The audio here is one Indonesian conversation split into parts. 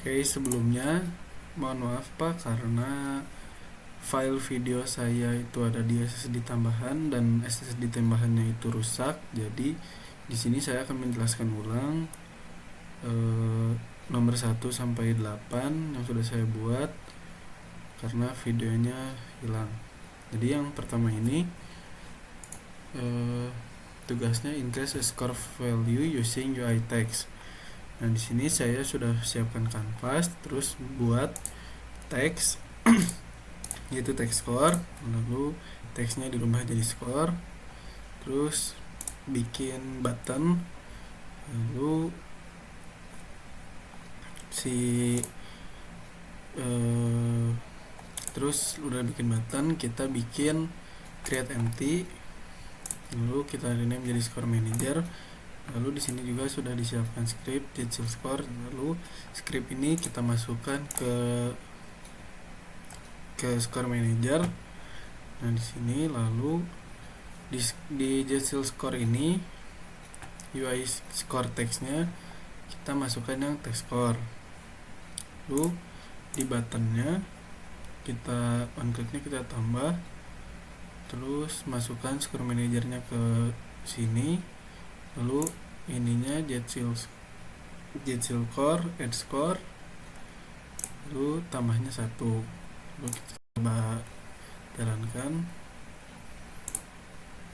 Oke, sebelumnya mohon maaf Pak karena file video saya itu ada di SSD tambahan dan SSD tambahannya itu rusak. Jadi di sini saya akan menjelaskan ulang nomor 1 sampai 8 yang sudah saya buat karena videonya hilang. Jadi yang pertama ini tugasnya increase a score value using UI text. Nah, di sini saya sudah siapkan kanvas, terus buat teks yaitu text score, lalu teksnya dirubah jadi score, terus bikin button, lalu terus udah bikin button, kita bikin create empty, lalu kita rename jadi score manager. Lalu di sini juga sudah disiapkan script Jetsil score. Lalu script ini kita masukkan ke score manager. Nah, di sini lalu di Jetsil score ini UI score teksnya kita masukkan yang text score. Lalu di buttonnya kita on clicknya kita tambah, terus masukkan score manajernya ke sini. Lalu ininya Jetsil core, add score, lalu tambahnya 1. Lalu kita coba jalankan.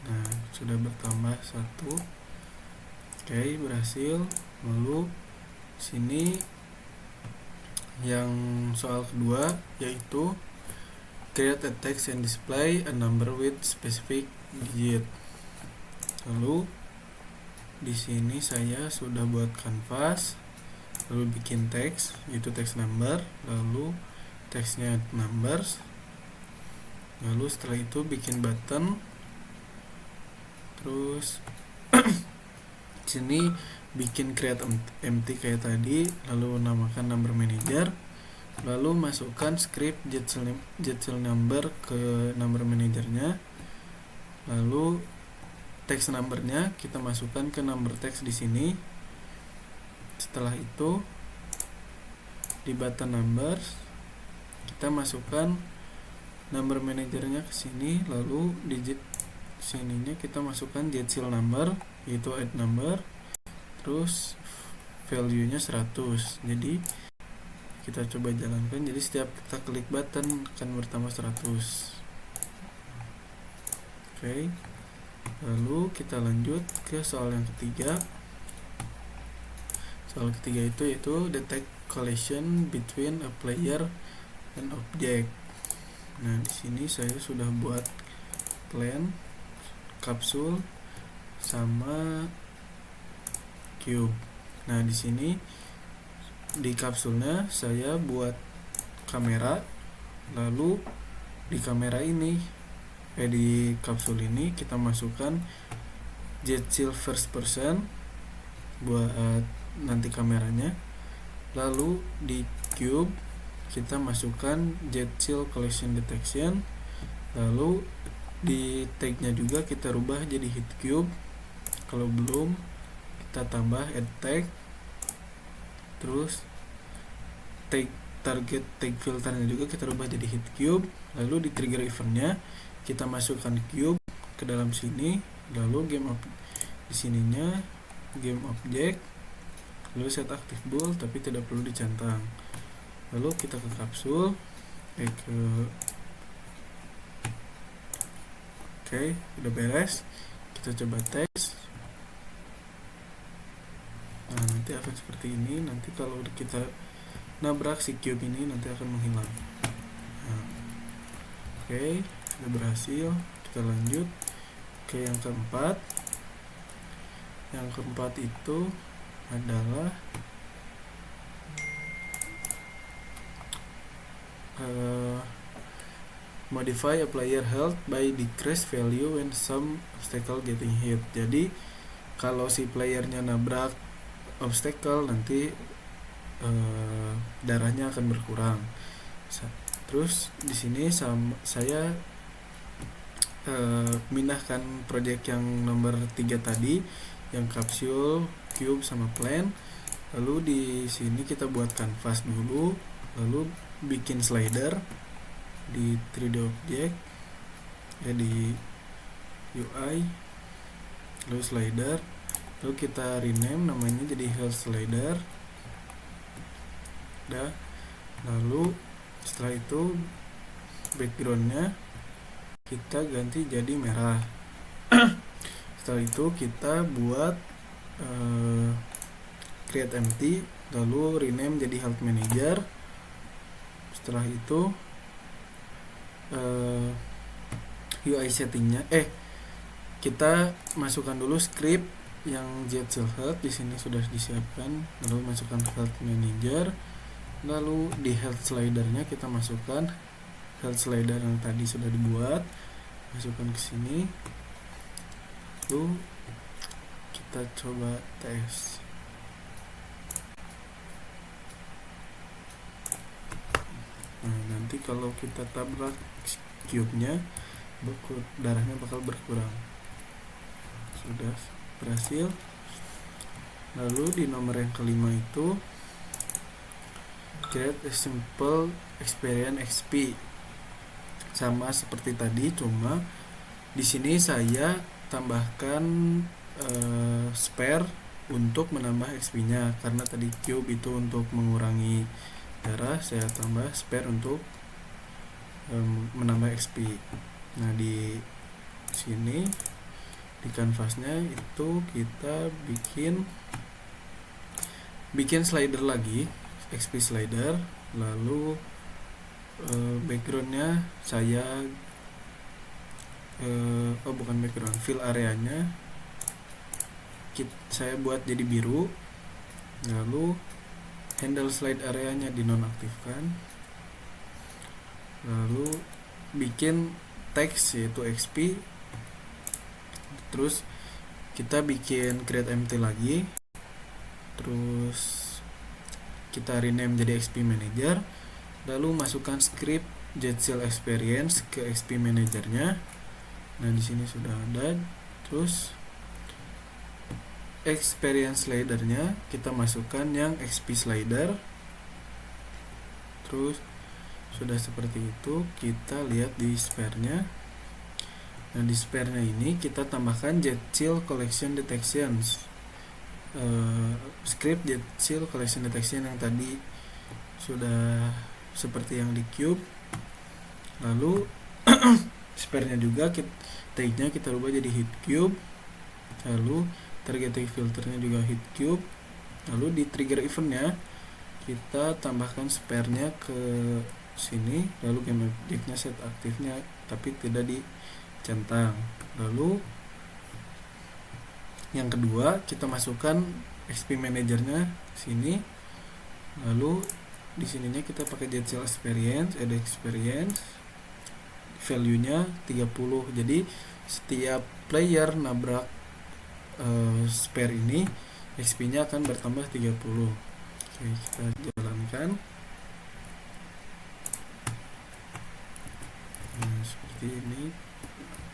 Nah, sudah bertambah 1. Oke, berhasil. Lalu sini yang soal kedua yaitu create a text and display a number with specific digit. Lalu di sini saya sudah buat kanvas, lalu bikin teks yaitu text number, lalu teksnya numbers, lalu setelah itu bikin button, terus sini bikin create empty kayak tadi, lalu namakan number manager, lalu masukkan script Jetsil number ke number manajernya, lalu text numbernya kita masukkan ke number text di sini. Setelah itu di button numbers kita masukkan number manajernya ke sini, lalu di sininya kita masukkan Jetsil number yaitu add number, terus value nya 100. Jadi kita coba jalankan. Jadi setiap kita klik button akan bertambah 100. Oke. Lalu kita lanjut ke soal yang ketiga. Soal ketiga itu yaitu detect collision between a player and object. Nah, di sini saya sudah buat plane, kapsul, sama cube. Nah, di sini di kapsulnya saya buat kamera, lalu di kamera ini di kapsul ini kita masukkan Jetsil first person buat nanti kameranya. Lalu di cube kita masukkan Jetsil collision detection. Lalu di tagnya juga kita rubah jadi hit cube. Kalau belum kita tambah add tag, terus target tag filternya juga kita rubah jadi hit cube. Lalu di trigger eventnya kita masukkan cube ke dalam sini, lalu di sininya game object, lalu set active bool tapi tidak perlu dicentang. Lalu kita ke kapsul, oke, udah beres. Kita coba tes. Nah, nanti akan seperti ini. Nanti kalau kita nabrak si cube ini nanti akan menghilang. Nah, oke, sudah berhasil. Kita lanjut ke yang keempat. Yang keempat itu adalah modify a player health by decrease value when some obstacle getting hit. Jadi kalau si playernya nabrak obstacle nanti darahnya akan berkurang. Terus di sini saya mindahkan project yang nomor 3 tadi, yang kapsul, cube, sama plane. Lalu di sini kita buat canvas dulu, lalu bikin slider di 3D object, di UI, lalu slider, lalu kita rename namanya jadi health slider. Lalu setelah itu backgroundnya kita ganti jadi merah. Setelah itu kita buat create empty, lalu rename jadi health manager. Setelah itu UI settingnya kita masukkan dulu script yang Zetzel Health di sini sudah disiapkan, lalu masukkan health manager, lalu di health slidernya kita masukkan health slider yang tadi sudah dibuat, masukkan ke sini, lalu kita coba tes. Nah, nanti kalau kita tabrak cube-nya, darahnya bakal berkurang. Sudah berhasil. Lalu di nomor yang kelima itu create a simple experience XP. Sama seperti tadi, cuma di sini saya tambahkan spare untuk menambah XP-nya, karena tadi cube itu untuk mengurangi darah, saya tambah spare untuk menambah XP. Nah, di sini di kanvasnya itu kita bikin slider lagi, XP slider, lalu backgroundnya saya bukan background, fill areanya saya buat jadi biru, lalu handle slide areanya dinonaktifkan, lalu bikin teks yaitu XP, terus kita bikin create empty lagi, terus kita rename jadi XP manager, lalu masukkan script Zetzel experience ke XP manajernya. Nah, di sini sudah ada. Terus experience slidernya kita masukkan yang XP slider. Terus sudah seperti itu, kita lihat di spare-nya. Nah, di spare-nya ini kita tambahkan Zetzel collection detections, script Zetzel collection detection yang tadi sudah seperti yang di cube. Lalu spare-nya juga tag-nya kita rubah jadi hit cube, lalu targeting filternya juga hit cube, lalu di trigger eventnya kita tambahkan spare-nya ke sini, lalu game object-nya set aktifnya tapi tidak dicentang. Lalu yang kedua kita masukkan XP manajernya sini, lalu di sininya kita pakai Zetzel experience, ada experience, value-nya 30. Jadi setiap player nabrak spare ini, XP-nya akan bertambah 30. Oke, kita jalankan. Nah, seperti ini.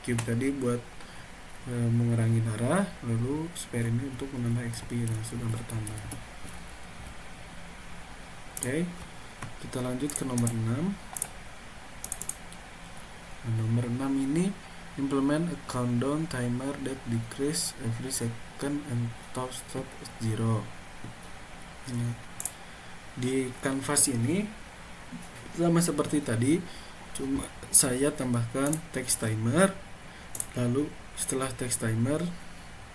Cube tadi buat mengurangi darah, lalu spare ini untuk menambah XP. Nah, sudah bertambah. Oke, kita lanjut ke nomor 6. Nah, nomor 6 ini implement a countdown timer that decrease every second and stop at 0. Di kanvas ini sama seperti tadi, cuma saya tambahkan text timer, lalu setelah text timer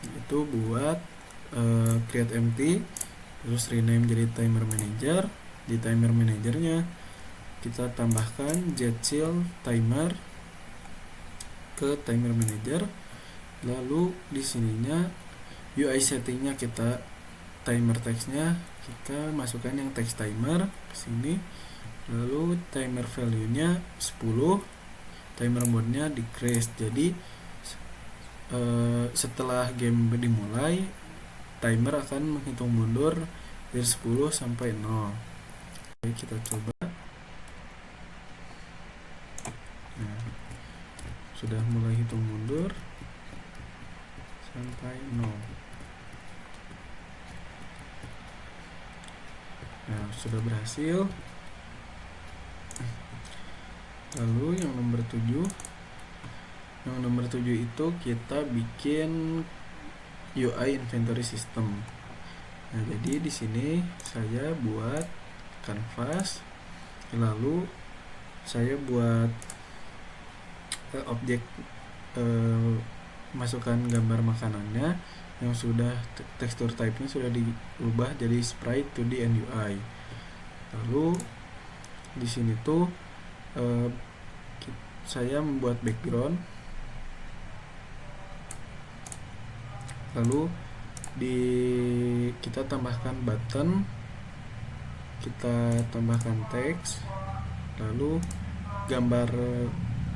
itu buat create empty, terus rename jadi timer manager. Di timer manajernya kita tambahkan Zetzel timer ke timer manager, lalu di sininya UI settingnya kita timer textnya kita masukkan yang text timer ke sini, lalu timer value-nya 10, timer mode-nya decrease. Jadi setelah game dimulai, timer akan menghitung mundur dari 10 sampai 0. Oke, kita coba. Nah, sudah mulai hitung mundur sampai 0. Nah, sudah berhasil. Lalu yang nomor 7 itu kita bikin UI inventory system. Nah, jadi di sini saya buat canvas, lalu saya buat objek, masukkan gambar makanannya yang sudah tekstur type-nya sudah diubah jadi sprite 2D and UI. Lalu di sini tuh saya membuat background, lalu kita tambahkan button, kita tambahkan teks, lalu gambar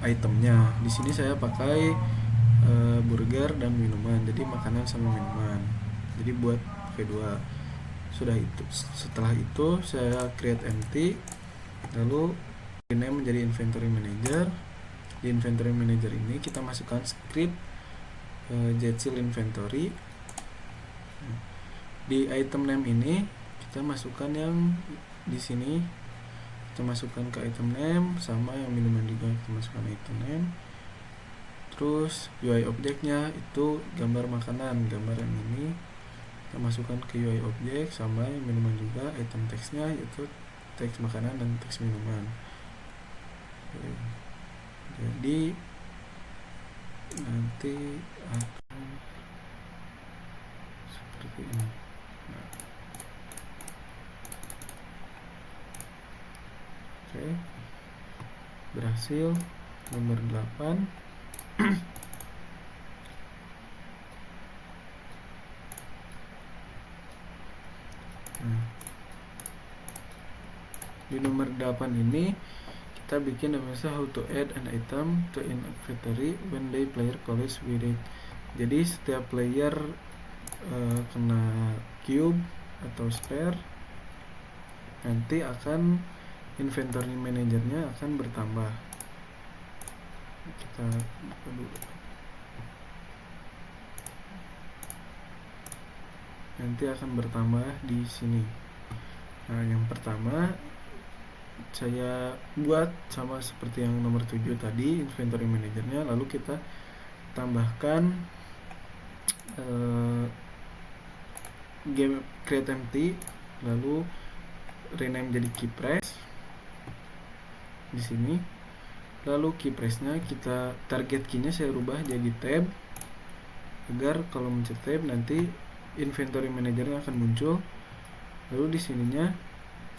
itemnya. Di sini saya pakai burger dan minuman, jadi makanan sama minuman. Jadi buat V2. Setelah itu saya create empty, lalu rename menjadi inventory manager. Di inventory manager ini kita masukkan script Jetsil inventory. Di item name ini kita masukkan yang di sini, kita masukkan ke item name, sama yang minuman juga kita masukkan item name. Terus UI objeknya itu gambar makanan, gambar yang ini kita masukkan ke UI objek, sama yang minuman juga. Item teksnya itu teks makanan dan teks minuman. Jadi nanti akan seperti ini. Oke, berhasil. Nomor 8. Di nomor 8 ini kita bikin namanya how to add an item to an inventory when the player collides with it. Jadi setiap player kena cube atau spare, nanti akan inventory manajernya akan bertambah. Kita buka dulu. Nanti akan bertambah di sini. Nah, yang pertama saya buat sama seperti yang nomor 7 tadi, inventory manajernya, lalu kita tambahkan game create empty, lalu rename jadi keypress di sini. Lalu keypressnya kita target key-nya saya rubah jadi tab, agar kalau mencet tab nanti inventory manajernya akan muncul. Lalu di sininya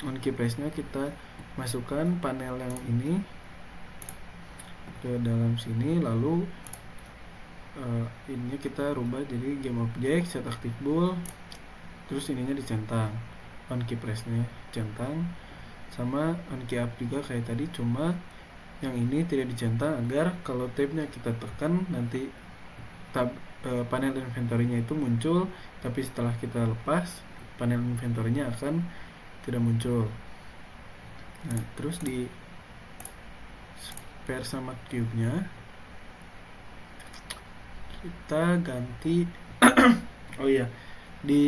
on keypressnya kita masukkan panel yang ini ke dalam sini, lalu ini kita rubah jadi game object set active bool, terus ininya dicentang, on keypressnya centang, sama on key up juga kayak tadi, cuma yang ini tidak dicentang agar kalau tabnya kita tekan nanti panel inventory-nya itu muncul, tapi setelah kita lepas panel inventory-nya akan tidak muncul. Nah, terus di spare sama cube-nya kita ganti oh iya, di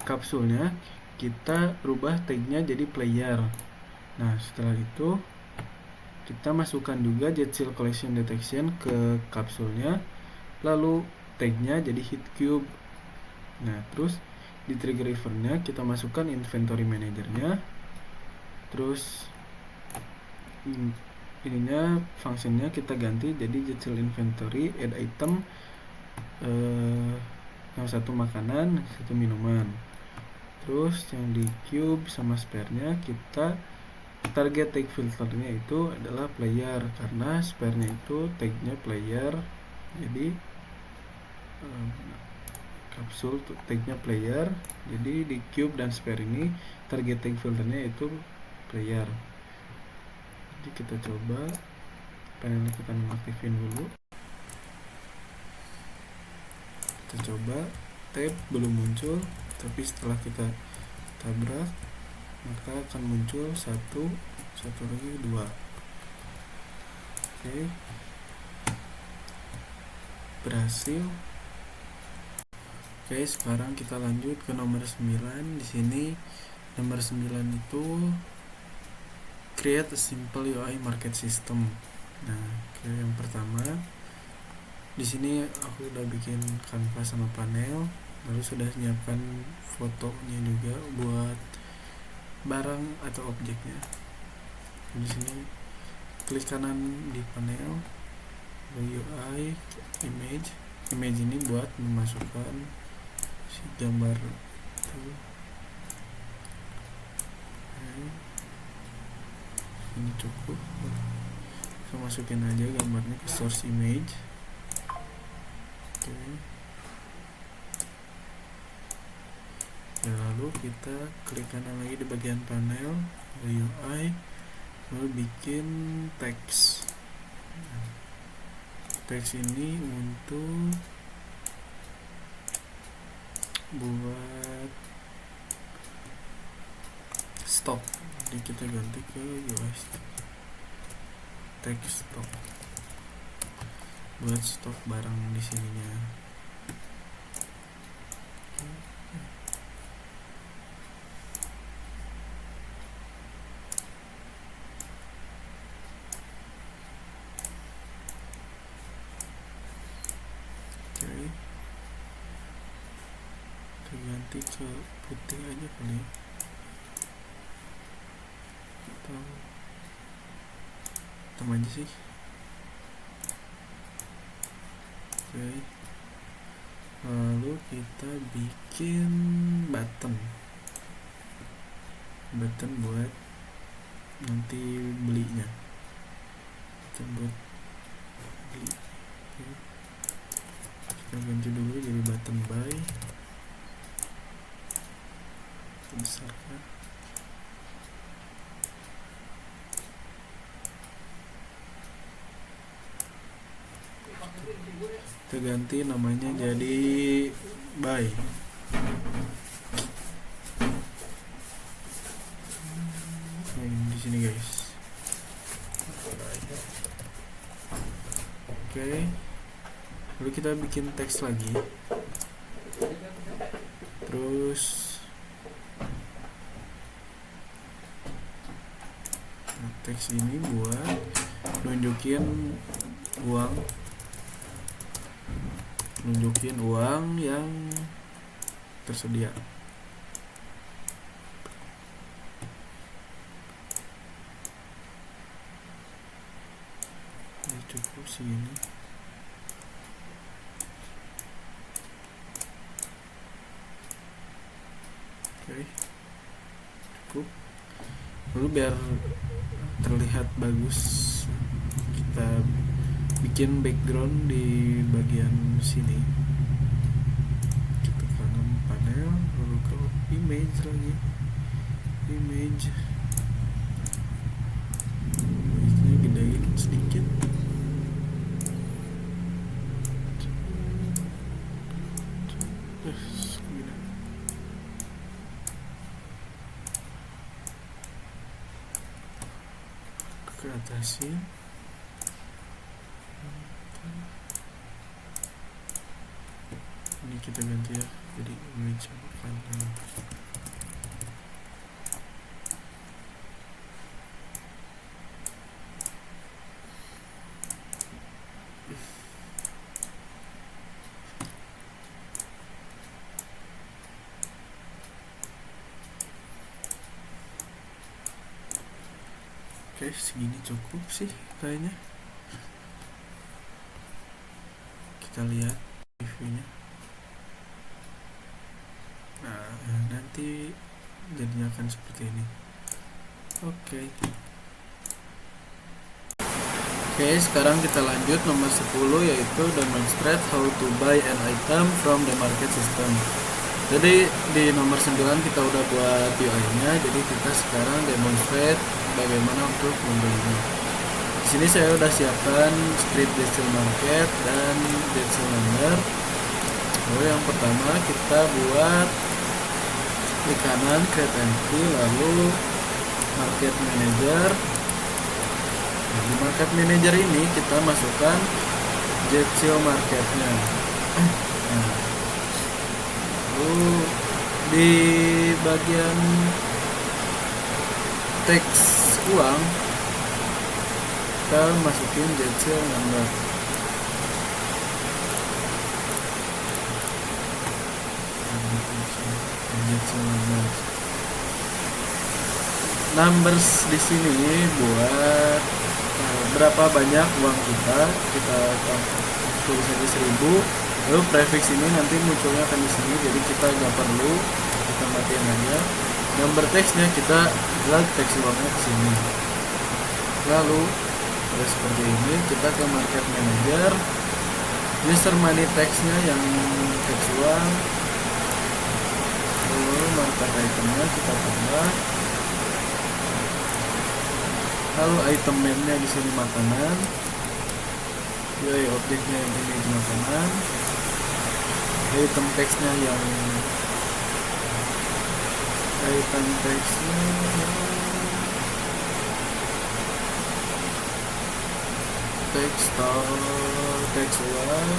kapsulnya kita rubah tag-nya jadi player. Nah, setelah itu kita masukkan juga Jetsil collision detection ke kapsulnya, lalu tag-nya jadi hit cube. Nah, terus di trigger event-nya kita masukkan inventory manajernya, terus ininya functionnya kita ganti jadi Jetsil inventory add item, yang satu makanan, yang satu minuman. Terus yang di cube sama spare-nya kita target tag filternya itu adalah player, karena spare-nya itu tag-nya player, jadi kapsul tag-nya player. Jadi di cube dan spare ini target tag filternya itu player. Jadi kita coba panel kita nonaktifin dulu. Kita coba tab belum muncul, tapi setelah kita tabrak maka akan muncul satu lagi 2. Oke, berhasil. Oke, sekarang kita lanjut ke nomor 9. Di sini Nomor 9 itu create a simple UI market system. Nah, yang pertama di sini aku udah bikin kanvas sama panel, lalu sudah menyiapkan fotonya juga buat barang atau objeknya. Di sini klik kanan di panel UI image ini buat memasukkan si gambar itu. Ini cukup, kita masukin aja gambarnya ke source image. Ya, lalu kita klik kanan lagi di bagian panel UI, lalu bikin teks. Teks ini untuk buat stok, jadi kita ganti ke UI teks stok buat stok barang di sininya. Ganti ke putih aja kali ya, atau hitam aja sih. Oke, lalu kita bikin button buat nanti belinya, kita buat beli. Kita ganti dulu jadi button buy, besarkan. Kita ganti namanya jadi buy. Di sini guys. Oke. Lalu kita bikin teks lagi. Terus teks ini buat nunjukin uang yang tersedia. Ini cukup segini. Oke, cukup. Lalu biar terlihat bagus, kita bikin background di bagian sini. Kita kanan panel, lalu ke image lagi, image nya gedein sedikit. Ke atasin. Ini kita ganti ya jadi image panel. Oke, segini cukup sih kayaknya. Kita lihat reviewnya. Nah, nanti jadinya akan seperti ini. Oke, sekarang kita lanjut nomor 10, yaitu demonstrate how to buy an item from the market system. Jadi di nomor 9 kita udah buat UI-nya, jadi kita sekarang demonstrate bagaimana untuk membelinya. Di sini saya udah siapkan script digital market dan digital number. Lalu yang pertama kita buat klik kanan create entry, lalu market manager. Nah, di market manager ini kita masukkan digital marketnya. Nah, lalu di bagian teks uang kita masukin Jet number. Numbers di sini buat berapa banyak uang kita tulis aja 1000, lalu prefix ini nanti munculnya akan di sini, jadi kita nggak perlu, kita matiin aja. Number teksnya kita drag teks uangnya ke sini, lalu udah seperti ini kita ke market manager, user money teksnya yang teks uang, lalu market itemnya kita tambah, lalu item name-nya di sini makanan, UI objeknya yang image makanan, item teksnya yang teks teks uang,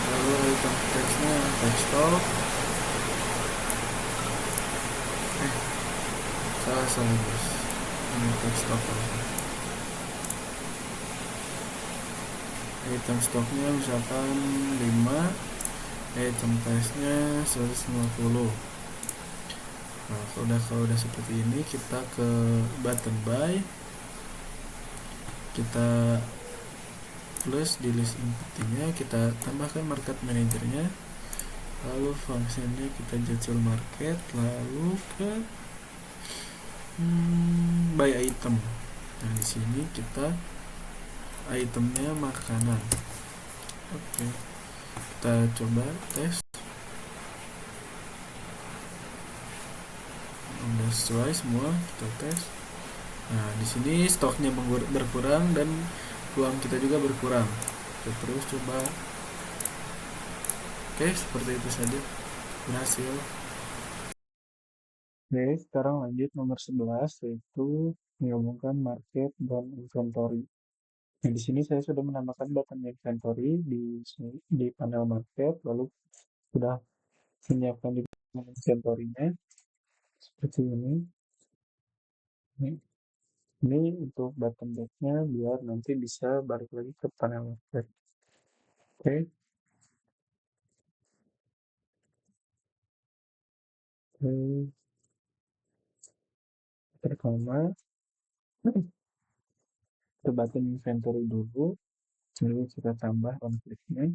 lalu item teksnya teks stock, salah guys, ini teks stock. Item stoknya misalkan 5, item price-nya 150. Nah, kalau udah seperti ini, kita ke button buy, kita plus di list inputnya, kita tambahkan market manajernya, lalu fungsinya kita judicial market, lalu ke buy item. Nah, di sini kita itemnya makanan. Oke, kita coba tes. Udah sesuai semua, kita tes. Nah, di sini stoknya berkurang dan uang kita juga berkurang. Kita terus coba. Oke, seperti itu saja. Berhasil. Oke, sekarang lanjut nomor 11, yaitu menghubungkan market dan inventory. Nah, di sini saya sudah menambahkan button inventory di panel market, lalu sudah menyiapkan di inventory-nya seperti ini. Ini untuk button back-nya biar nanti bisa balik lagi ke panel market. Oke. Pertama, ke button inventory dulu, lalu kita tambah on click-nya,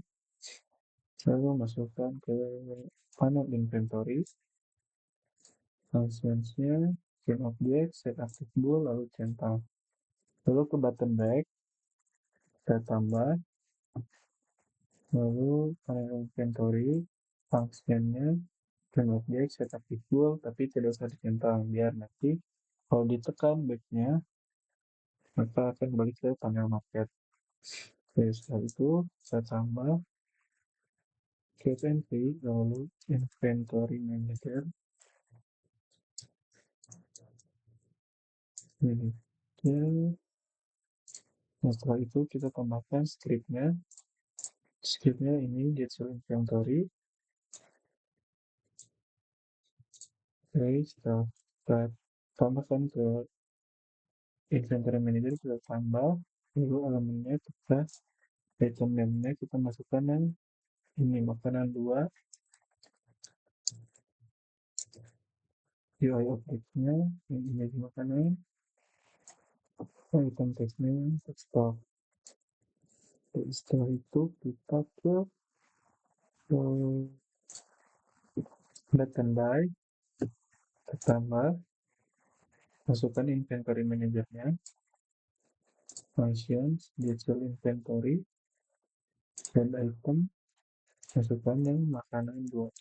lalu masukkan ke panel inventory, functions-nya, change object, set active bool, lalu centang. Lalu ke button back, kita tambah, lalu panel inventory, function-nya, change object, set active bool, tapi tidak usah dicentang, biar nanti kalau ditekan back-nya, maka akan balik ke panel market. Oke, setelah itu saya tambah get entry, lalu inventory manager. Ini. Nah, setelah itu kita tambahkan scriptnya. Scriptnya ini get inventory. Oke, setelah kita tambahkan ke inventory manager, kita tambah, lalu elemennya kita item name-nya kita masukkan yang ini makanan 2, UI object-nya yang image makanan, item text-nya text stock. Setelah itu kita ke button buy, kita tambah, masukkan inventory manajernya, functions, digital inventory, dan item, masukkan yang makanan 2.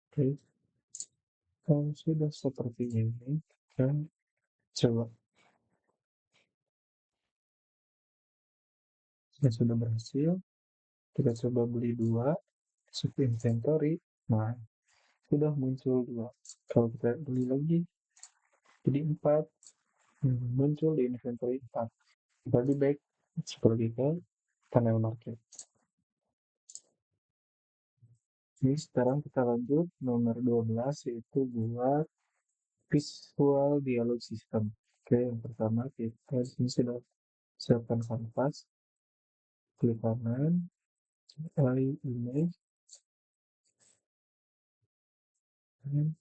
Oke, kalau sudah seperti ini, kita coba. Ya, sudah berhasil. Kita coba beli 2, masuk inventory. Nah, sudah muncul 2. Kalau kita beli lagi, jadi 4, muncul di inventory 4. Balik back seperti ke panel market. Ini sekarang kita lanjut nomor 12 yaitu buat visual dialog system. Oke, yang pertama kita sini sudah siapkan kanvas, klik kanan, pilih image, dan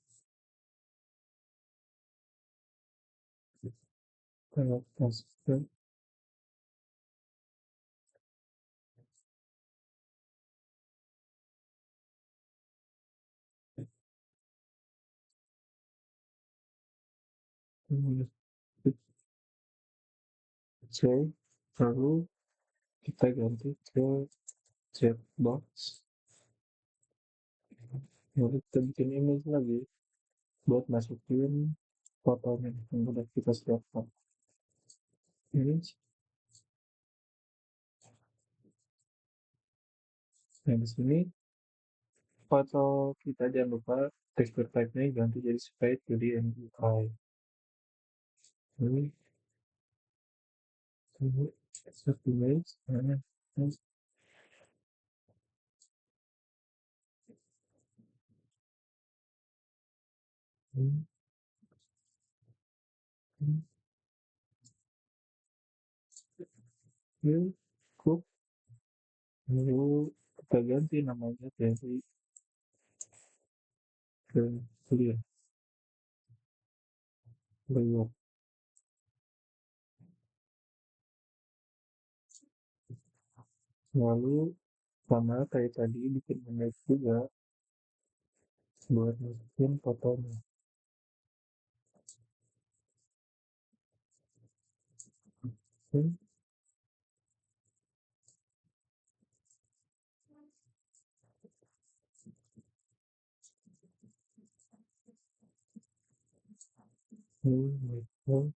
kita kasih C, lalu kita ganti ke checkbox, lalu kita bikin image lagi buat masukin fotonya yang udah kita siapkan. Image, nah di sini foto kita jangan lupa texture type-nya ganti jadi sprite jadi MUI. Lalu tunggu insert image, nah, terus ini, ini, ini, cook, lalu kita ganti namanya dari ke clear layer. Lalu sama kayak tadi bikin image juga buat masukin fotonya. Oke, ini mereka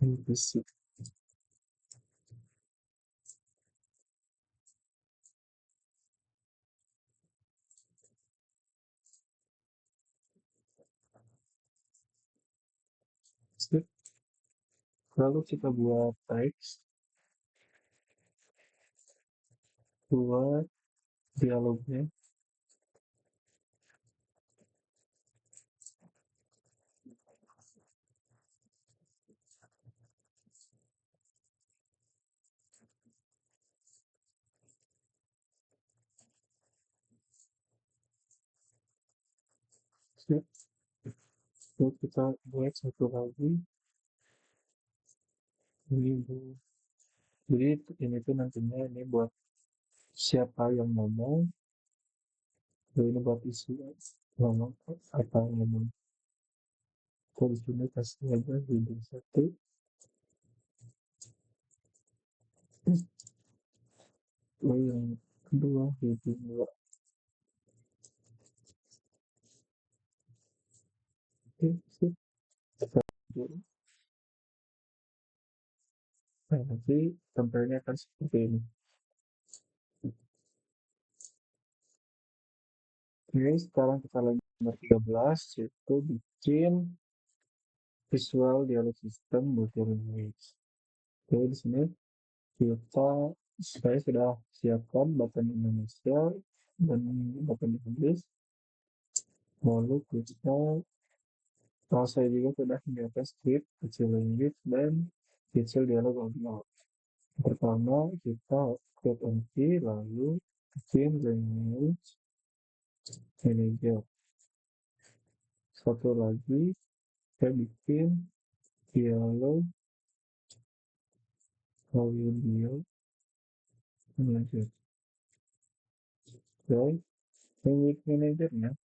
NPC. Lalu kita buat teks buat dialognya. Sip. Lalu kita buat satu lagi ini jadi ini tuh nantinya ini buat siapa yang ngomong, lalu ini buat isi ngomong apa yang ngomong. Kalau di sini kasih aja video satu, lalu yang kedua video dua. Oke, sip. Nah, nanti tampilnya akan seperti ini. Oke, sekarang kita lanjut nomor 13 yaitu bikin visual dialog system multi language. Oke, di sini saya sudah siapkan button Indonesia dan button Inggris. Lalu saya juga sudah menyiapkan script kecil language dan kecil dialog audio. Pertama kita create empty lalu bikin language manager. Satu lagi kita bikin dialog audio manager. Oke, language manager-nya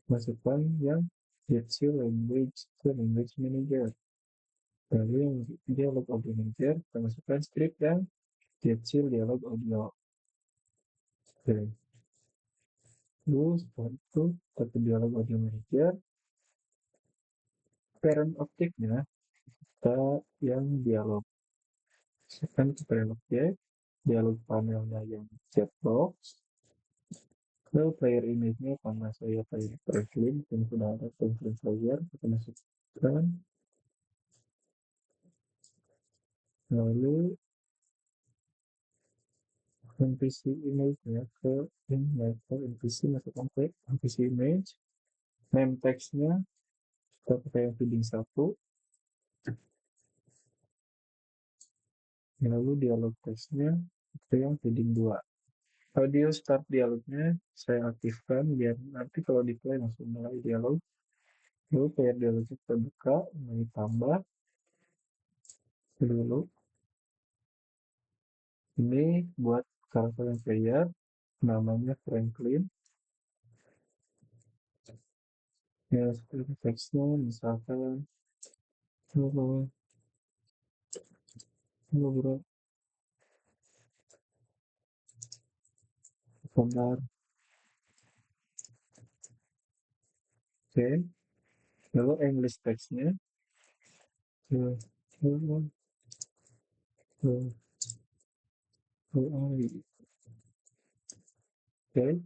masukkan yang kecil language ke language manager. Lalu yang dialog audio manager kita masukkan script yang kecil dialog audio. Oke. Lalu setelah itu kita dialog audio manager, parent object-nya kita yang dialog. Masukkan ke parent object, dialog panelnya yang chatbox. Lalu player image-nya karena saya pakai Franklin dan sudah ada Franklin player, kita masukkan. Lalu MVC image ya ke MVC, masukkan ke MVC image, name text-nya kita pakai yang heading 1, lalu dialog text-nya itu yang heading 2. Audio start dialognya saya aktifkan biar nanti kalau di play langsung mulai dialog. Lalu player dialognya kita buka, mulai tambah dulu. Ini buat karakter yang player, namanya Franklin. Ya, seperti teksnya misalkan halo, halo bro, kabar. Oke, lalu English teksnya halo, halo, halo, halo. Oke,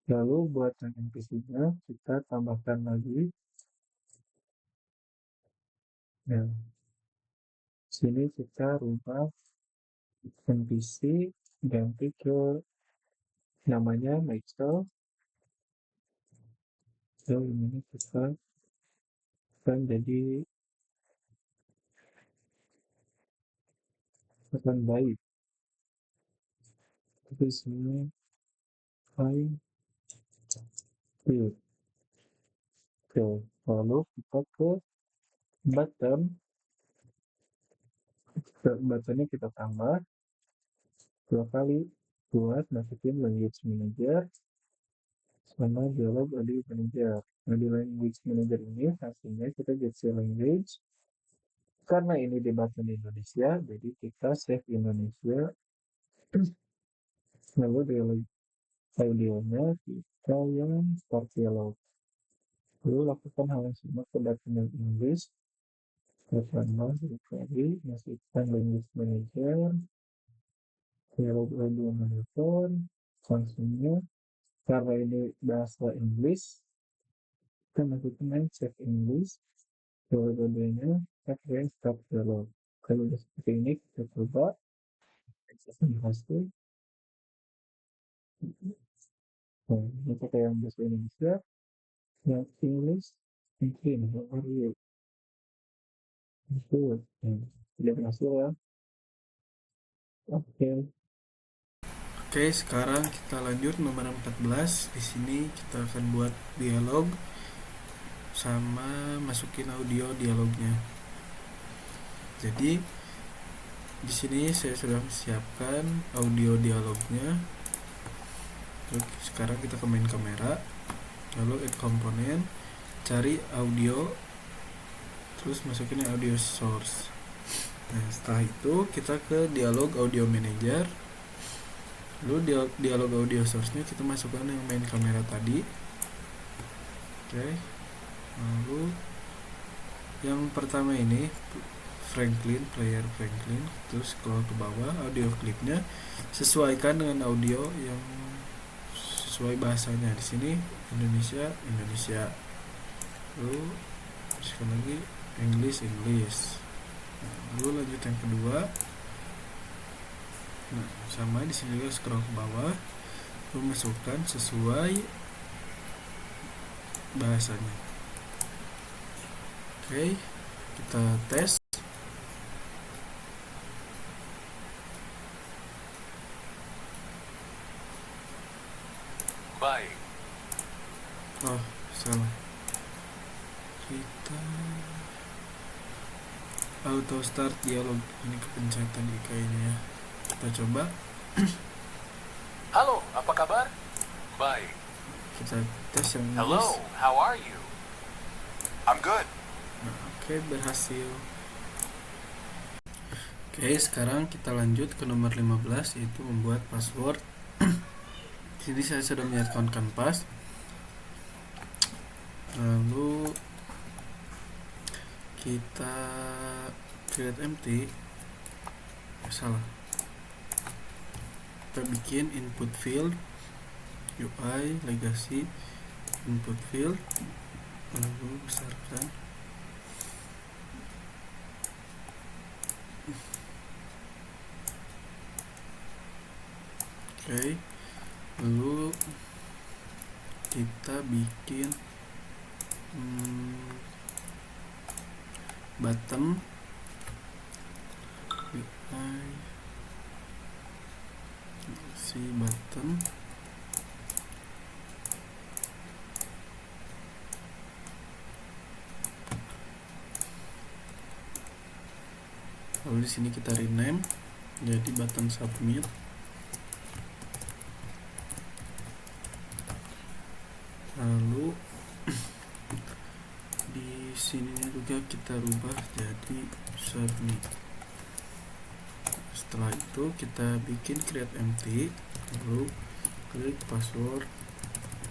lalu buat yang NPC-nya kita tambahkan lagi. Nah, sini kita rubah NPC ganti ke namanya Michael. Lalu ini kita akan jadi akan baik. Tapi sini I feel. Oke, lalu kita ke button. Buttonnya kita tambah 2 kali buat masukin language manager sama dialog audio manager. Nah, di language manager ini hasilnya kita get language. Karena ini di button Indonesia, jadi kita save Indonesia. Lalu dialog audionya kita yang start dialog. Lalu lakukan hal yang sama ke button yang English. Tambah 2 kali, masukkan language manager, dialog audio manager, langsungnya. Karena ini bahasa Inggris, kita masukkan save English, dua-duanya kita start dialog. Kalau udah seperti ini, kita coba hasil. Nah, ini pakai yang bahasa Indonesia, yang English, mungkin, how are you? Good. Tidak berhasil ya. Oke. Oke, sekarang kita lanjut nomor 14. Di sini kita akan buat dialog sama masukin audio dialognya. Jadi di sini saya sudah siapkan audio dialognya. Lalu sekarang kita ke main kamera, lalu add komponen, cari audio, terus masukin audio source. Nah, setelah itu kita ke dialog audio manager. Lalu dialog audio source-nya kita masukkan yang main kamera tadi. Oke. Lalu yang pertama ini Franklin, player Franklin, terus scroll ke bawah, audio klipnya sesuaikan dengan audio yang sesuai bahasanya. Di sini Indonesia. Lalu sekali lagi English. Nah, lalu lanjut yang kedua. Nah, sama di sini juga scroll ke bawah, lalu masukkan sesuai bahasanya. Oke, kita tes. Baik. Oh, salah. Kita auto start dialog, ini kepencet tadi kayaknya ya. Kita coba. Halo, apa kabar? Baik. Kita tes yang English. Hello, how are you? I'm good. Nah, oke, berhasil. Oke, sekarang kita lanjut ke nomor 15, yaitu membuat password. Sini saya sudah menyiapkan kanvas. Lalu kita create empty. Salah. Kita bikin input field, UI, legacy, input field, lalu besarkan. Oke, Oke, lalu kita bikin button si button lalu di sini kita rename jadi button submit. Lalu di sininya juga kita rubah jadi submit. Setelah itu kita bikin create empty, lalu klik password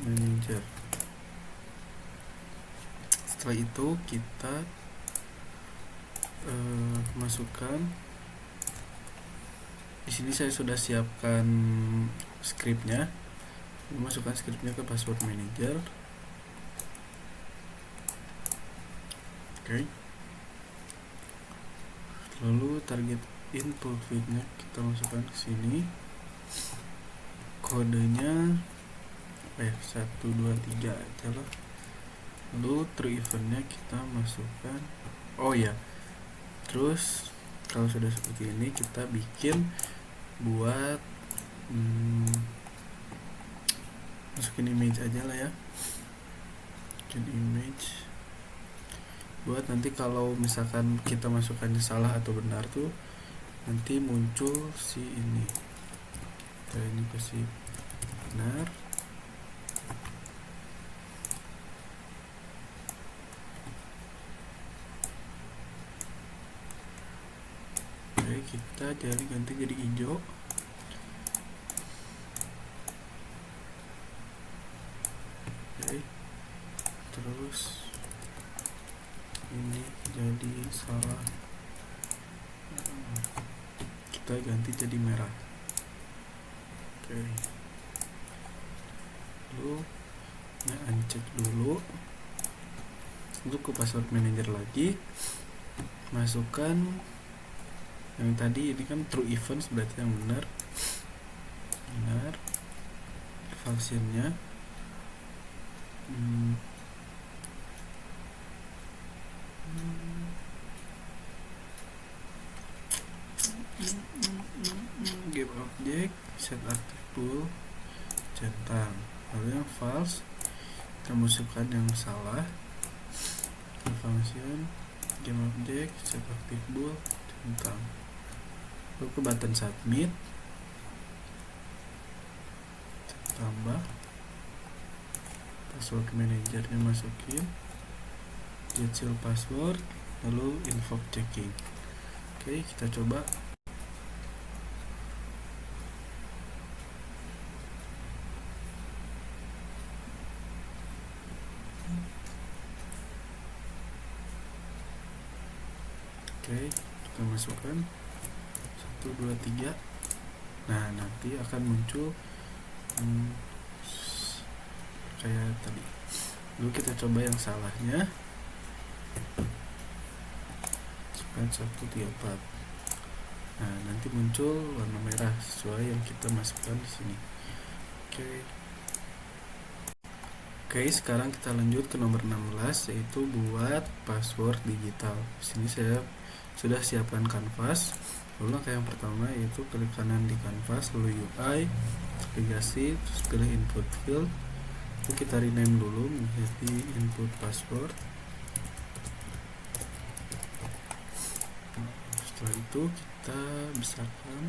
manager. Setelah itu kita masukkan. Di sini saya sudah siapkan scriptnya. Masukkan scriptnya ke password manager. Oke. Lalu target input feednya kita masukkan ke sini. Kodenya 1 2 3 aja lah. Lalu true eventnya kita masukkan. Oh ya. Terus kalau sudah seperti ini kita bikin buat masukin image aja lah ya. Bikin image buat nanti kalau misalkan kita masukkannya salah atau benar tuh nanti muncul si ini. Kita ini pasti benar. Oke, kita ganti jadi hijau. Oke, terus ini jadi salah, kita ganti jadi merah. Oke, lalu uncek dulu. Untuk ke password manager lagi, masukkan yang tadi. Ini kan true events, berarti yang benar functionnya game object set active bool centang. Lalu yang false kita masukkan yang salah. Function game object set active bool centang. Lalu ke button submit, tambah password managernya, masukin get password, lalu invoke checking. Oke, kita coba. Oke, kita masukkan 1 2 3. Nah, nanti akan muncul kayak tadi. Lalu kita coba yang salahnya. 1 3 4. Nah, nanti muncul warna merah sesuai yang kita masukkan di sini. Oke, sekarang kita lanjut ke nomor 16, yaitu buat password digital. Di sini saya sudah siapkan kanvas. Lalu langkah yang pertama yaitu klik kanan di kanvas, lalu UI, navigasi, terus pilih input field. Lalu kita rename dulu menjadi input password. Setelah itu kita besarkan.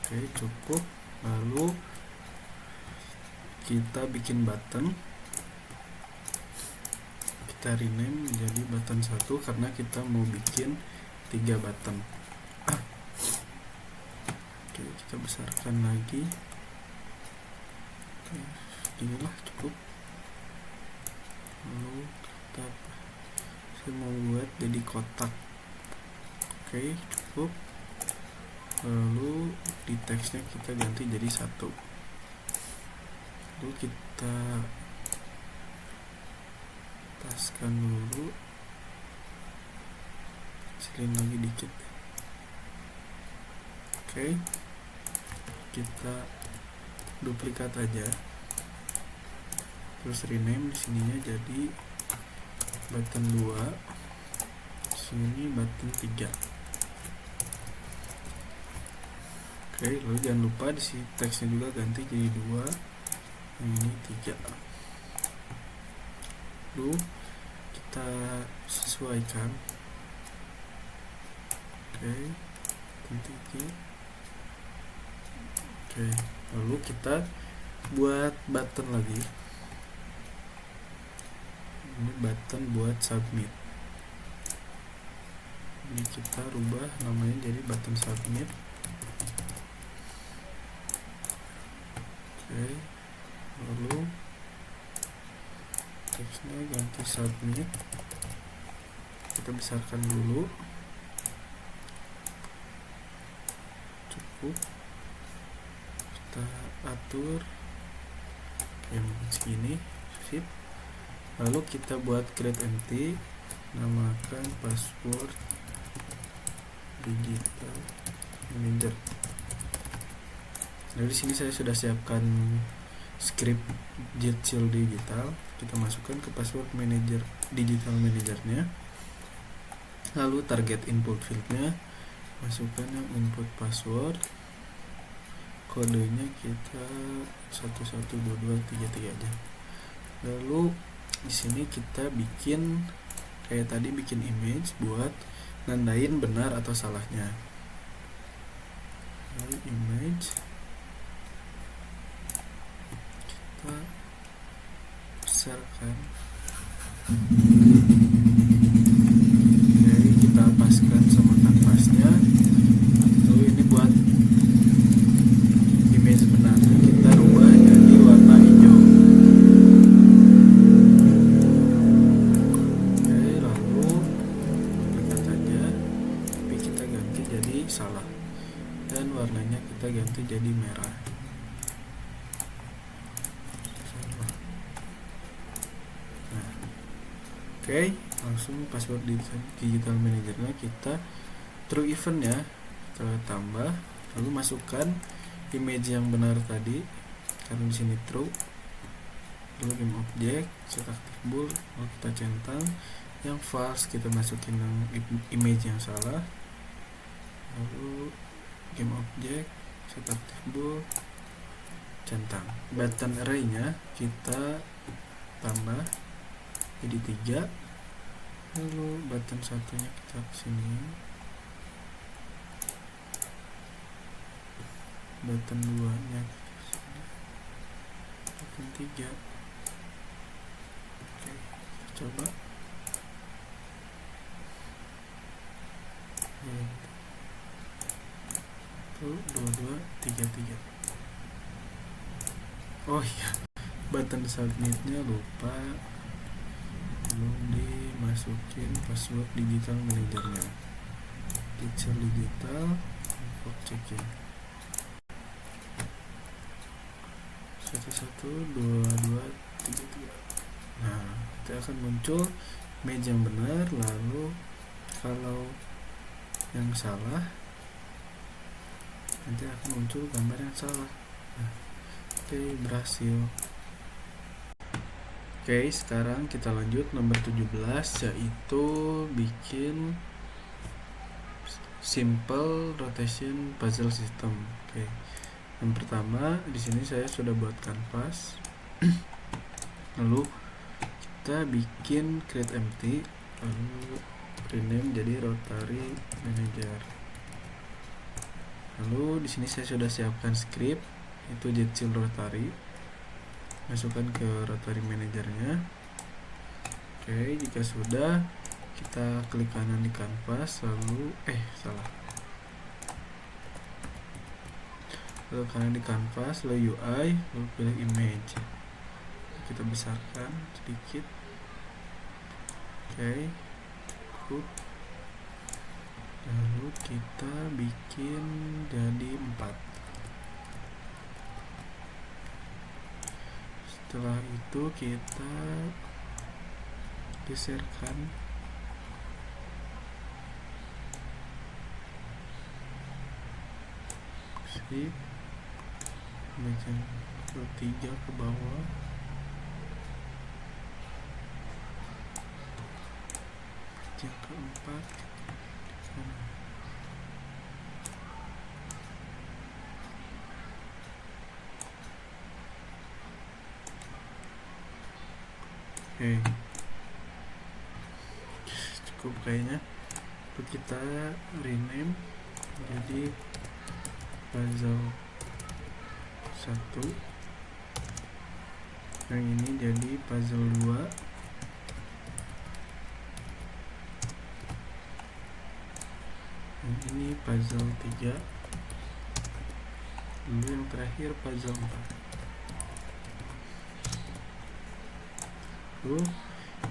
Oke, cukup. Lalu kita bikin button. Kita rename menjadi button 1 karena kita mau bikin 3 button. Oke, kita besarkan lagi. Oke, inilah cukup. Lalu saya mau buat jadi kotak. Oke, cukup. Lalu di teksnya kita ganti jadi 1. Lalu kita paskan dulu, silin lagi dikit. Oke, kita duplikat aja, terus rename di sininya jadi button 2, sini button 3. Oke, lalu jangan lupa di sini teksnya juga ganti jadi 2, yang ini 3. Lalu kita sesuaikan. Oke, button 3. Oke, lalu kita buat button lagi. Ini button buat submit. Ini kita rubah namanya jadi button submit. Oke, lalu teksnya ganti submit. Kita besarkan dulu, cukup. Kita atur yang segini, sip. Lalu kita buat create empty, namakan password digital manager. Nah, di sini saya sudah siapkan script Jetsil digital. Kita masukkan ke password manager digital managernya. Lalu target input fieldnya, masukkan yang input password. Kodenya kita 112233 aja. Lalu di sini kita bikin kayak tadi, bikin image buat nandain benar atau salahnya. Lalu image kita besarkan. Oke, kita paskan sama kanvasnya. Lalu ini buat image benar, kita rubah jadi warna hijau. Oke, lalu duplikat aja, tapi kita ganti jadi salah, dan warnanya kita ganti jadi merah. Nah, oke, langsung password digital managernya kita true event ya, kita tambah, lalu masukkan image yang benar tadi karena di sini true. Lalu game object set active bool, lalu kita centang. Yang false kita masukin yang image yang salah. Lalu game object set active bool, centang. Button array nya kita tambah jadi 3. Lalu button satunya kita kesini, button 2 nya button 3. Oke, kita coba. Tuh, 2233. Oh iya, button submitnya lupa, belum dimasukin password digital managernya. Jetsil digital info checking 112233. Nah, itu akan muncul image yang benar. Lalu kalau yang salah nanti akan muncul gambar yang salah. Nah, oke, berhasil. Oke, sekarang kita lanjut nomor 17, yaitu bikin simple rotation puzzle system. Oke, yang pertama di sini saya sudah buat kanvas. Lalu kita bikin create empty, lalu rename jadi rotary manager. Lalu di sini saya sudah siapkan script, itu Jetsil rotary. Masukkan ke rotary managernya. Oke, jika sudah, kita klik kanan di kanvas, lalu lalu kanan di kanvas, lalu UI, lalu pilih image. Kita besarkan sedikit. Oke, cukup. Lalu kita bikin jadi 4. Setelah itu kita geserkan. sip, bagian ketiga ke bawah, yang keempat sana. Oke, cukup kayaknya. Lalu kita rename jadi puzzle 1, yang ini jadi puzzle 2, yang ini puzzle 3, lalu yang terakhir puzzle 4. Lalu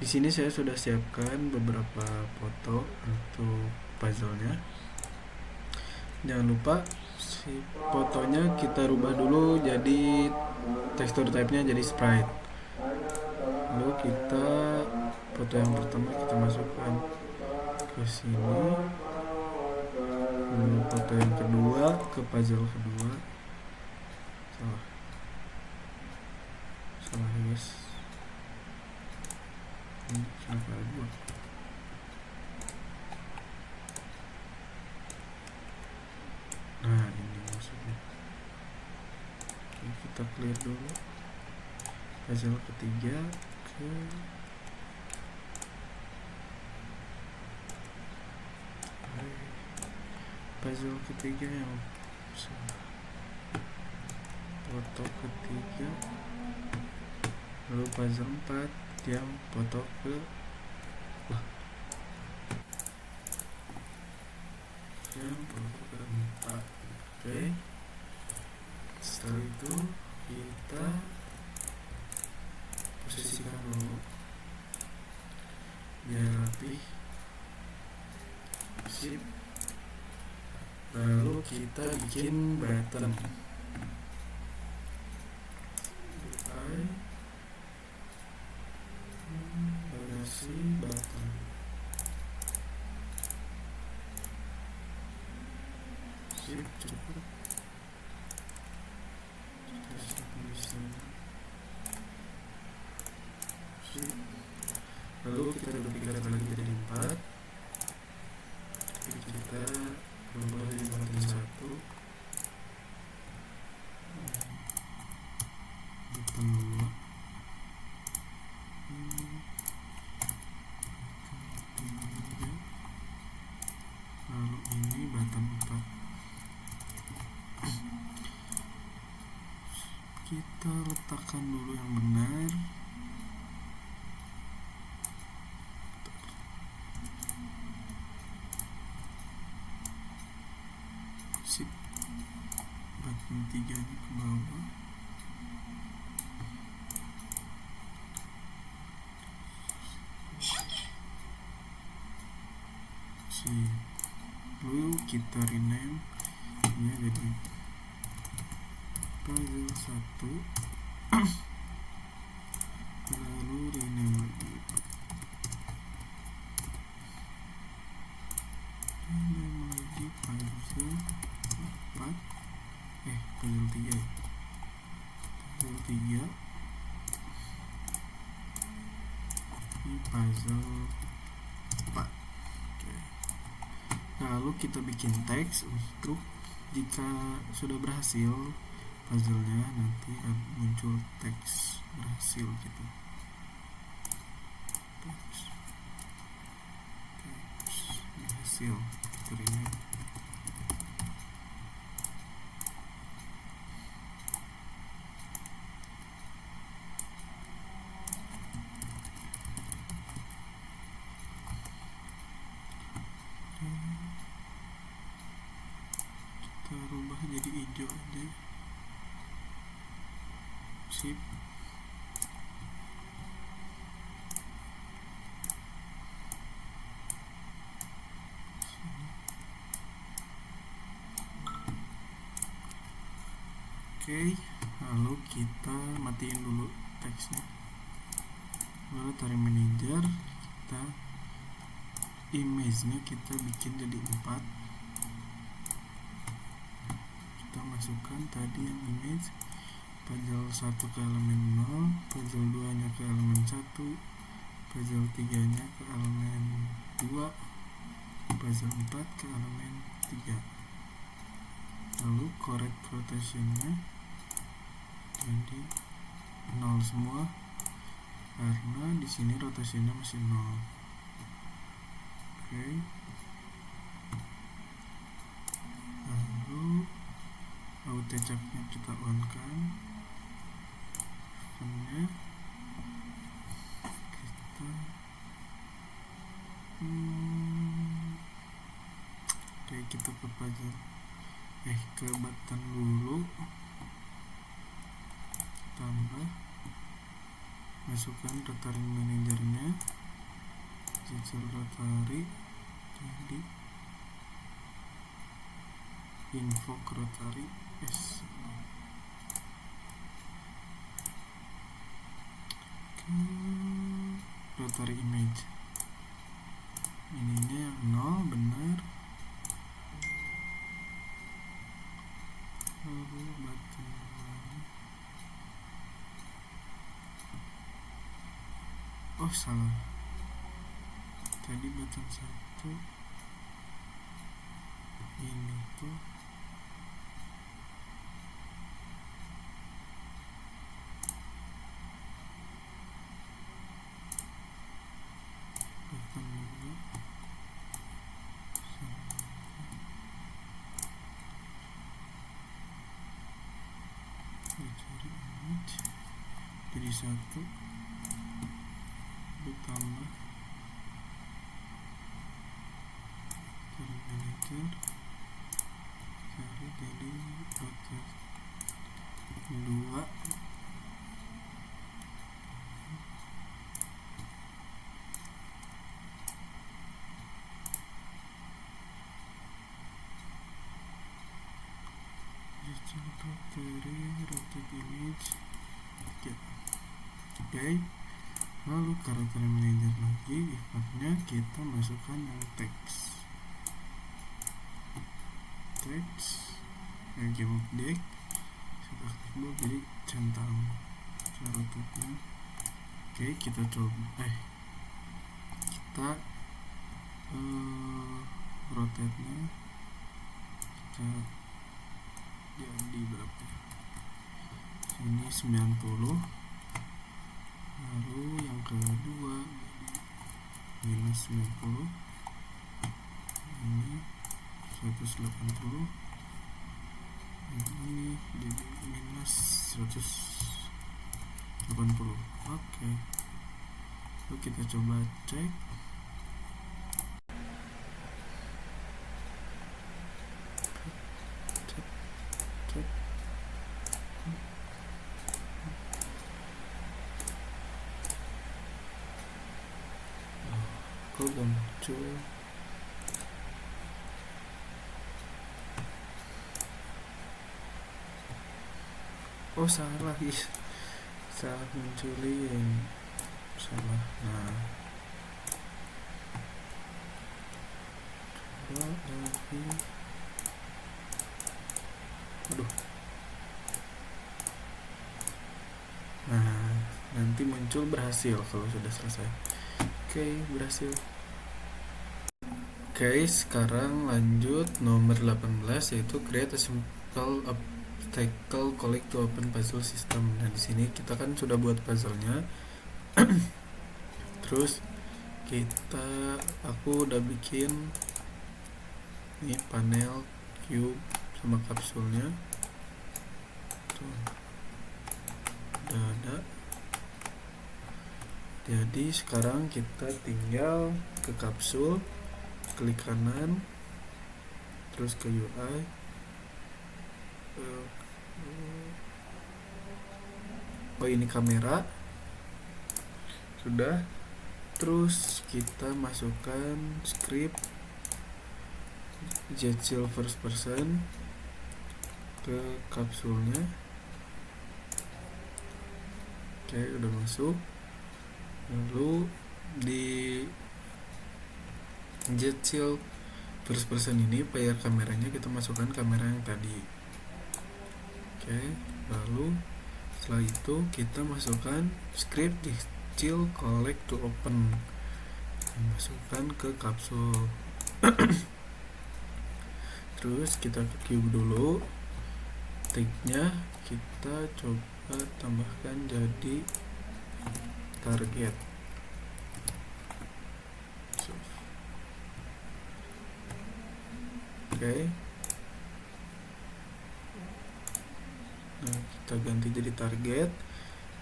di sini saya sudah siapkan beberapa foto untuk puzzle-nya. Jangan lupa si fotonya kita rubah dulu jadi tekstur type-nya jadi sprite. Lalu kita foto yang pertama kita masukkan ke sini. Lalu foto yang kedua ke puzzle kedua. Salah guys. Ini kenapa buat? Nah, ini maksudnya. Oke, kita clear dulu. Puzzle ketiga ke puzzle ketiga yang foto ketiga, lalu puzzle 4 yang foto ke yang foto keempat. Oke, setelah itu kita posisikan dulu biar rapi, sip. Lalu kita bikin button. Bagasi button. Sip, cukup. Kita simpan di sini. Sip. Lalu kita duplikat lagi jadi 4. Kita ubah jadi button 1, button 2, lalu ini button 4. Kita letakkan dulu yang benar. Sip, button 3 nya ke bawah. Sip, lalu kita rename ini jadi puzzle 1. Lalu rename lagi puzzle 4, puzzle 3 ya. Puzzle 3 ini puzzle 4. Oke. Lalu kita bikin teks untuk jika sudah berhasil puzzle-nya, nanti akan muncul teks berhasil gitu. Teks berhasil terima. Kita rubah jadi hijau aja. Sip. Oke, lalu kita matiin dulu teksnya. Lalu tarik manager, kita image-nya kita bikin jadi 4. Kita masukkan tadi yang image, puzzle 1 ke elemen 0, puzzle 2 nya ke elemen 1, puzzle 3 nya ke elemen 2, puzzle 4 ke elemen 3. Lalu correct rotationnya jadi 0 semua karena di sini rotasinya masih 0. Oke. Lalu auto checknya kita on kan, eventnya kita kayak kita ke puzzle ke button dulu, tambah masukkan rotary manajernya, judicial rotary, jadi invoke rotary S. Rotary image ininya yang 0 benar, lalu button salah, tadi button 1 ini tuh button 2 cari image jadi 1 ditambah cari manager, cari jadi rotate 2 rotate image ya. Oke. Lalu ke rotary manager lagi, eventnya kita masukkan yang teks game object sudah aktif jadi centang rotate-nya. Oke, kita coba kita rotate-nya kita jadi berapa, ini 90, lalu yang kedua jadi minus 90, ini 180, ini jadi minus 180. Oke. Lalu kita coba cek. Kok gak muncul? Salah guys, salah munculin, salah. Nah, coba lagi. Nah, nanti muncul berhasil kalau sudah selesai. Oke, berhasil. Oke, sekarang lanjut nomor 18 yaitu create a simple obstacle collect to open puzzle system. Dan di sini kita kan sudah buat puzzle-nya. Terus aku udah bikin ini panel cube sama kapsulnya. Tuh. Udah ada. Jadi sekarang kita tinggal ke kapsul, klik kanan, terus ke UI, ini kamera, sudah. Terus kita masukkan script Jetsil first person ke kapsulnya. Oke, udah masuk. Lalu di Jetsil first person ini player kameranya kita masukkan kamera yang tadi. Oke, lalu setelah itu kita masukkan script detail collect to open, masukkan ke kapsul. Terus kita ke cube dulu, tagnya kita coba tambahkan jadi target. Oke. Nah, kita ganti jadi target.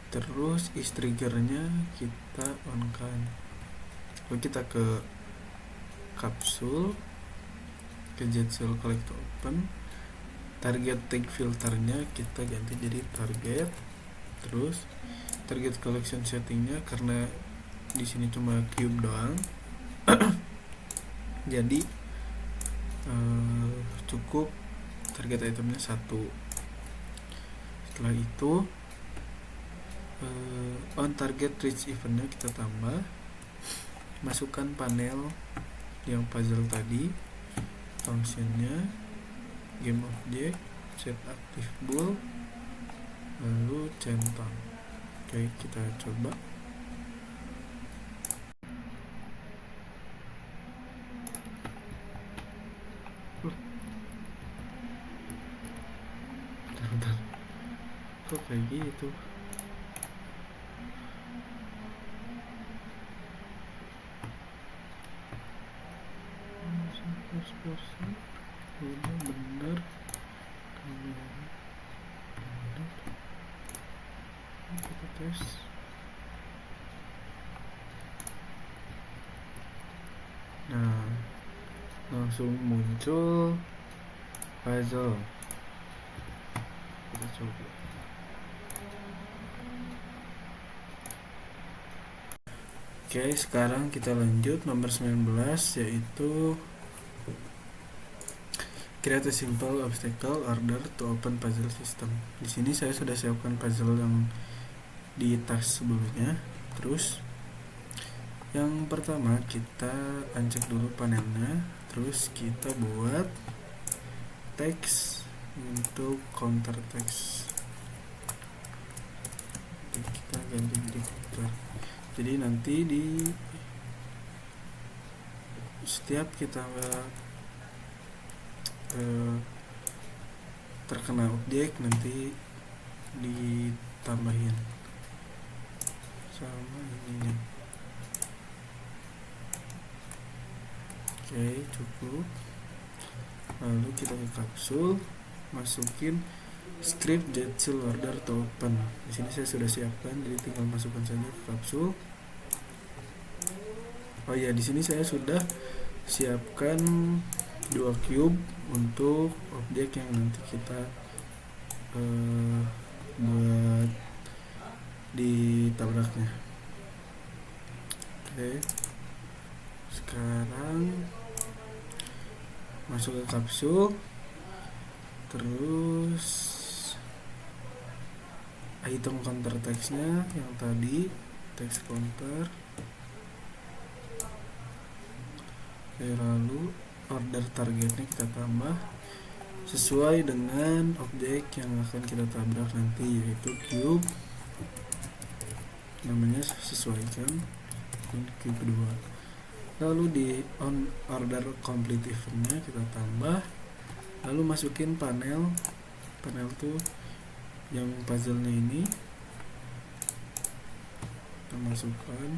Terus is triggernya kita on kan. Lalu kita ke kapsul, ke Jetsil collect to open, target tag filternya kita ganti jadi target. Terus target collection settingnya karena di sini cuma cube doang, jadi cukup target itemnya 1. Setelah itu on target reach eventnya kita tambah, masukkan panel yang puzzle tadi, functionnya game object, set active bool, lalu centang. Oke, kita coba. Bentar. Kok kayak gitu? Persen udah bener, kita tes. Nah, langsung muncul puzzle. Kita coba. Oke, sekarang kita lanjut nomor 19, yaitu create a simple obstacle order to open puzzle system. Di sini saya sudah siapkan puzzle yang di task sebelumnya. Terus yang pertama kita uncheck dulu panelnya, terus kita buat teks untuk counter text. Jadi kita ganti jadi counter. Jadi nanti di setiap kita terkena objek nanti ditambahin sama ininya. Oke, cukup. Lalu kita ke kapsul, masukin script Jetsil order to open. Di sini saya sudah siapkan, jadi tinggal masukkan saja ke kapsul. Oh ya, di sini saya sudah siapkan 2 cube untuk objek yang nanti kita buat ditabraknya. Oke, sekarang masuk ke kapsul, terus item counter textnya yang tadi, text counter. Oke, lalu order targetnya kita tambah sesuai dengan objek yang akan kita tabrak nanti, yaitu cube. Namanya sesuaikan dengan cube kedua. Lalu di on order complete eventnya kita tambah, lalu masukin panel tuh yang puzzle-nya ini kita masukkan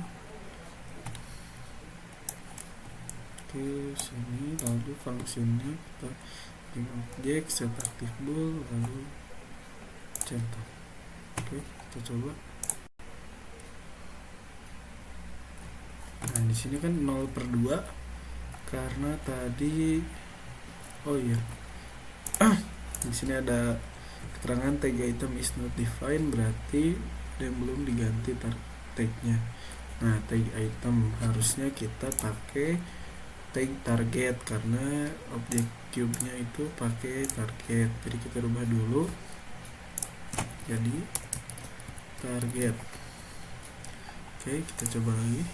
ke sini, lalu fungsinya kita game object, set active bool, lalu centang. Oke, kita coba. Nah, di sini kan 0/2 karena tadi, oh iya, di sini ada keterangan tag item is not defined, berarti ada yang belum diganti tagnya. Nah, tag item harusnya kita pakai tag target karena objek cube-nya itu pakai target. Jadi kita rubah dulu jadi target. Oke, kita coba lagi.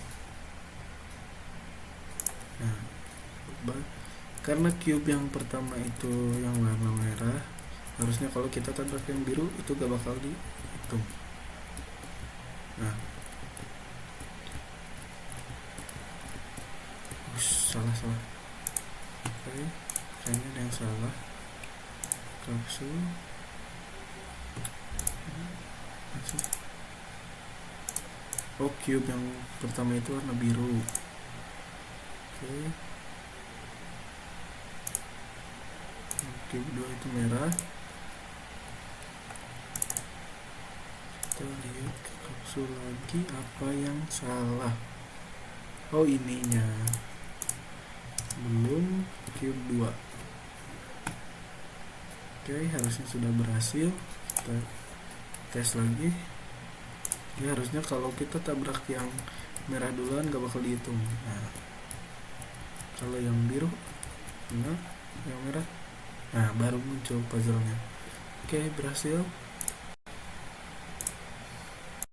Nah, karena cube yang pertama itu yang warna merah, Harusnya kalau kita tabrak yang biru itu gak bakal dihitung. Nah, salah. Oke, kayaknya ada yang salah. Kapsul. Oh, cube yang pertama itu warna biru. Oke. Cube 2 itu merah. Kita lihat ke kapsul lagi apa yang salah. Oh, ininya belum cube 2. Oke, harusnya sudah berhasil. Kita tes lagi. Ya, harusnya kalau kita tabrak yang merah duluan gak bakal dihitung. Nah, kalau yang biru, nah, yang merah, nah baru muncul puzzle-nya. Oke, berhasil.